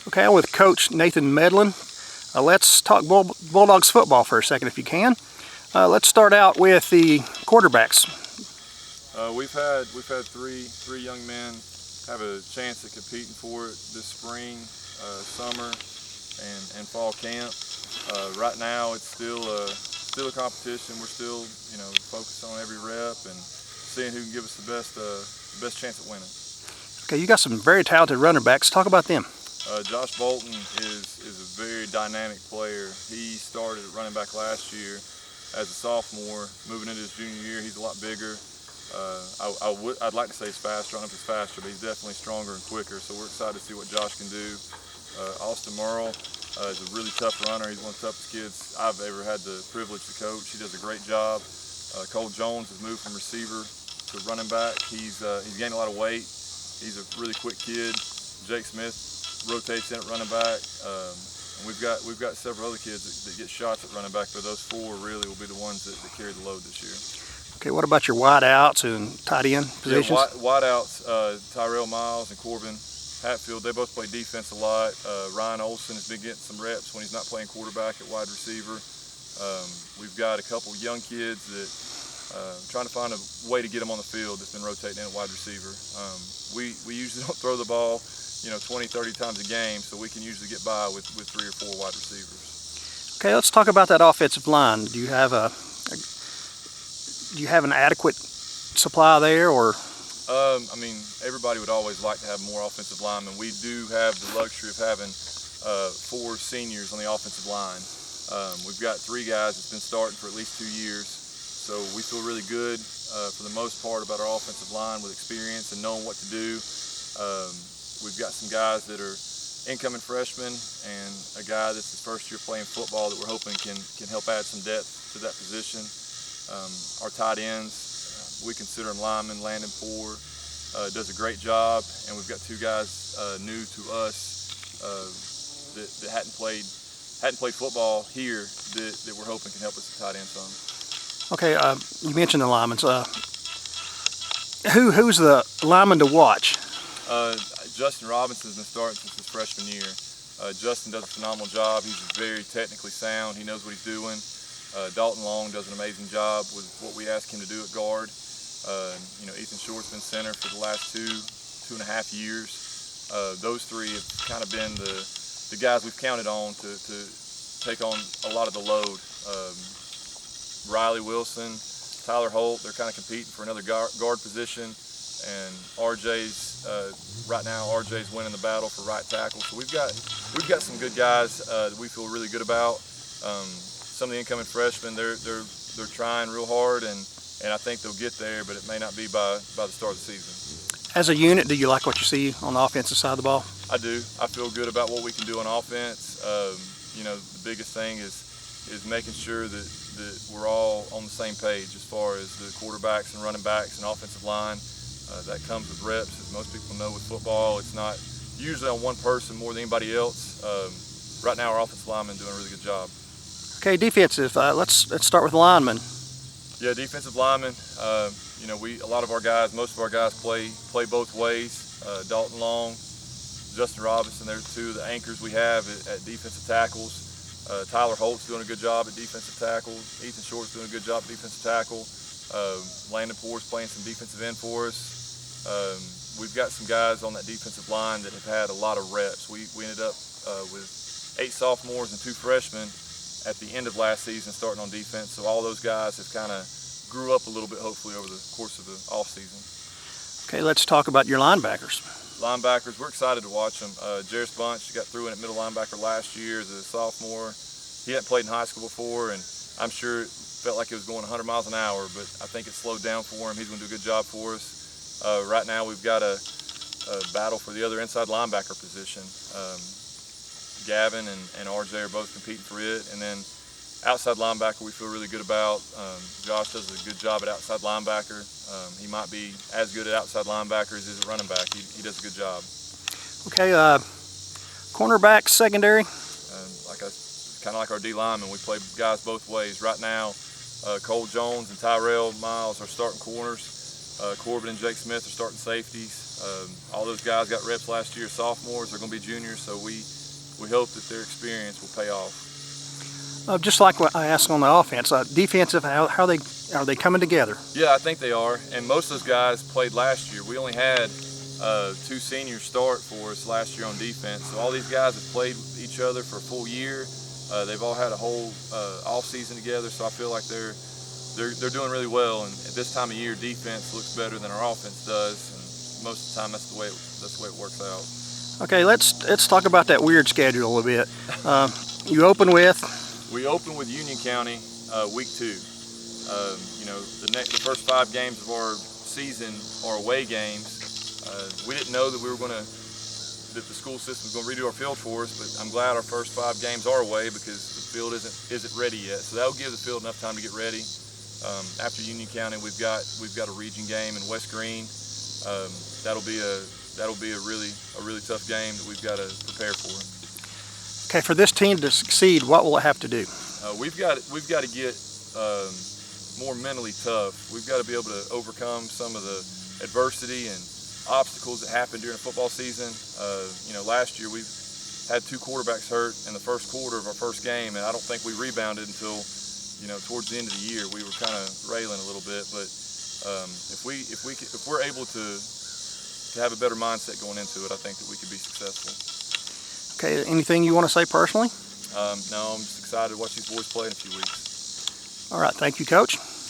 Okay, I'm with Coach Nathan Medlin. Let's talk Bulldogs football for a second if you can. Let's start out with the quarterbacks. We've had three young men have a chance at competing for it this spring, summer, and fall camp. Right now, it's still a competition. We're still, focused on every rep and seeing who can give us the best chance at winning. Okay, you got some very talented running backs. Talk about them. Josh Bolton is a very dynamic player. He started at running back last year as a sophomore. Moving into his junior year, he's a lot bigger. I'd like to say he's faster. I don't know if he's faster, but he's definitely stronger and quicker. So we're excited to see what Josh can do. Austin Murrell is a really tough runner. He's one of the toughest kids I've ever had the privilege to coach. He does a great job. Cole Jones has moved from receiver to running back. He's gained a lot of weight. He's a really quick kid. Jake Smith rotates in at running back. And we've got several other kids that get shots at running back, but those four really will be the ones that carry the load this year. Okay, what about your wideouts and tight end positions? Yeah, wideouts, Tyrell Miles and Corbin Hatfield, they both play defense a lot. Ryan Olson has been getting some reps when he's not playing quarterback at wide receiver. We've got a couple young kids that trying to find a way to get them on the field that's been rotating in at wide receiver. We usually don't throw the ball 20, 30 times a game, so we can usually get by with 3 or 4 wide receivers. Okay, let's talk about that offensive line. Do you have an adequate supply there, or? I mean, everybody would always like to have more offensive linemen. We do have the luxury of having 4 seniors on the offensive line. We've got 3 guys that's been starting for at least 2 years, so we feel really good for the most part about our offensive line with experience and knowing what to do. We've got some guys that are incoming freshmen and a guy that's his first year playing football that we're hoping can help add some depth to that position. Our tight ends, we consider him lineman. Landon Poor does a great job, and we've got 2 guys new to us that hadn't played football here that we're hoping can help us at tight end some. Okay, you mentioned the linemen. Who's the lineman to watch? Justin Robinson's been starting since his freshman year. Justin does a phenomenal job. He's very technically sound. He knows what he's doing. Dalton Long does an amazing job with what we ask him to do at guard. Ethan Short's been center for the last 2.5 years. Those 3 have kind of been the guys we've counted on to take on a lot of the load. Riley Wilson, Tyler Holt, they're kind of competing for another guard position. And right now RJ's winning the battle for right tackle. So we've got some good guys that we feel really good about. Some of the incoming freshmen, they're trying real hard, and I think they'll get there, but it may not be by the start of the season. As a unit, do you like what you see on the offensive side of the ball? I do. I feel good about what we can do on offense. The biggest thing is making sure that we're all on the same page as far as the quarterbacks and running backs and offensive line. That comes with reps. As most people know with football, it's not usually on one person more than anybody else. Right now, our offensive linemen doing a really good job. Okay, defensive. Let's start with linemen. Yeah, defensive linemen. Most of our guys play both ways. Dalton Long, Justin Robinson, they're 2 of the anchors we have at defensive tackles. Tyler Holt's doing a good job at defensive tackle. Ethan Short's doing a good job at defensive tackle. Landon Poor's playing some defensive end for us. We've got some guys on that defensive line that have had a lot of reps. We ended up with 8 sophomores and 2 freshmen at the end of last season starting on defense. So all those guys have kind of grew up a little bit, hopefully, over the course of the off season. Okay, let's talk about your linebackers. Linebackers, we're excited to watch them. Jarris Bunch got through in at middle linebacker last year as a sophomore. He hadn't played in high school before, and I'm sure it felt like it was going 100 miles an hour, but I think it slowed down for him. He's going to do a good job for us. Right now we've got a battle for the other inside linebacker position. Gavin and RJ are both competing for it. And then outside linebacker we feel really good about. Josh does a good job at outside linebacker. He might be as good at outside linebacker as he is at running back. He does a good job. Okay, cornerbacks, secondary? Kind of like our D linemen, we play guys both ways. Right now, Cole Jones and Tyrell Miles are starting corners. Corbin and Jake Smith are starting safeties. All those guys got reps last year, sophomores. They're going to be juniors, so we hope that their experience will pay off. Just like what I asked on the offense, defensive, how are they coming together? Yeah, I think they are, and most of those guys played last year. We only had 2 seniors start for us last year on defense, so all these guys have played with each other for a full year. They've all had a whole off season together, so I feel like they're doing really well. And at this time of year, defense looks better than our offense does, and most of the time that's the way it works out. Okay, let's talk about that weird schedule a little bit. We open with Union County week 2. You know, the first 5 games of our season are away games. We didn't know that that the school system was going to redo our field for us, but I'm glad our first 5 games are away because the field isn't ready yet. So that'll give the field enough time to get ready. After Union County, we've got a region game in West Green. That'll be a really tough game that we've got to prepare for. Okay, for this team to succeed, what will it have to do? We've got to get more mentally tough. We've got to be able to overcome some of the adversity and obstacles that happen during the football season. You know, last year we've had 2 quarterbacks hurt in the first quarter of our first game, and I don't think we rebounded until, you know, towards the end of the year. We were kind of railing a little bit, but if we're able to have a better mindset going into it, I think that we could be successful. Okay, anything you want to say personally? No, I'm just excited to watch these boys play in a few weeks. All right, thank you, Coach.